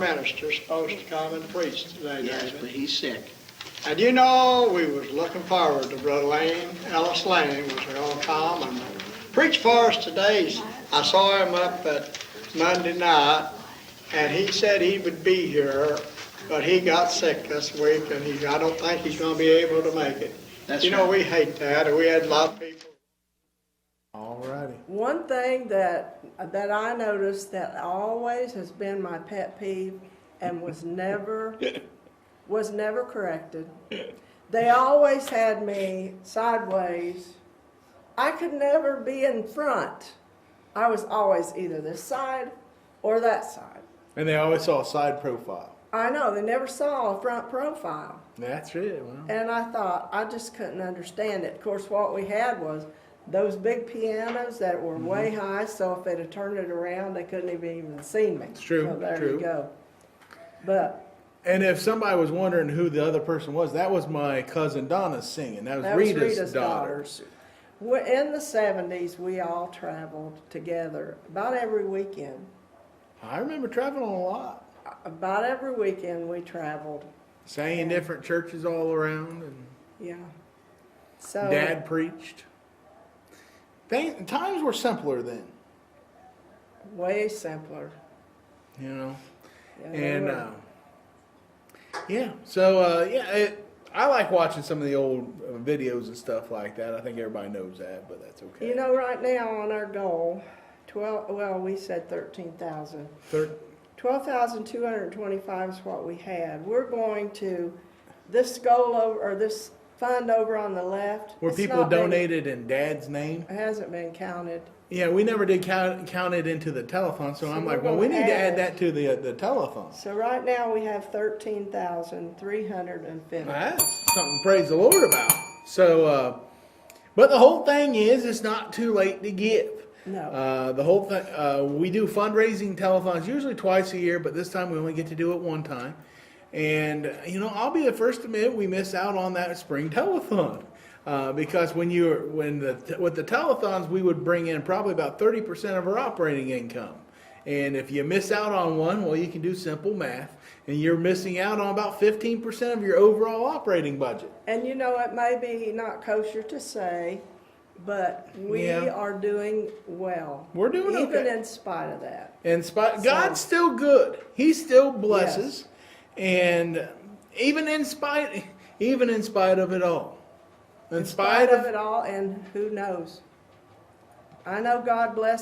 minister's supposed to come and preach today, Yes, David. but he's sick. And you know, we was looking forward to Brother Lane, Ellis Lane was going to come and preach for us today. I saw him up at Monday night, and he said he would be here, but he got sick this week, and I don't think he's going to be able to make it. That's You know, right. we hate that, and we had a lot of people. All righty. One thing that I noticed that always has been my pet peeve and was never corrected. They always had me sideways. I could never be in front. I was always either this side or that side. And they always saw a side profile. I know, they never saw a front profile. That's it. Well, And I thought, I just couldn't understand it. Of course, what we had was those big pianos that were way high, so if they'd have turned it around, they couldn't have even seen me. It's true, So there true. you go. But and if somebody was wondering who the other person was, that was my cousin Donna singing. That was, that was Rita's daughter. daughters. In the 70s, we all traveled together about every weekend. I remember traveling a lot. About every weekend we traveled. Sang in different churches all around, and Yeah. So Dad preached. Times were simpler then, way simpler. you know. Yeah, they And were. I like watching some of the old videos and stuff like that. I think everybody knows that, but that's okay. You know, right now on our goal, we said 13,000. 12,225 is what we had. We're going to, this fund over on the left. Where it's people not been- donated in Dad's name. It hasn't been counted. Yeah, we never did count it into the telethon, so I'm we're like, well, we gonna need to add add that to the telethon. So right now we have 13,350. That's something to praise the Lord about. So, but the whole thing is, it's not too late to give. No. The whole thing, we do fundraising telethons usually twice a year, but this time we only get to do it one time. And, you know, I'll be the first to admit we miss out on that spring telethon. Because with the telethons, we would bring in probably about 30% of our operating income. And if you miss out on one, well, you can do simple math, and you're missing out on about 15% of your overall operating budget. And you know, it may be not kosher to say, but we Yeah. are doing well. We're doing even okay. in spite of that. God's still good. He still blesses, and even in spite of it all. In spite of it all, and who knows? I know God bless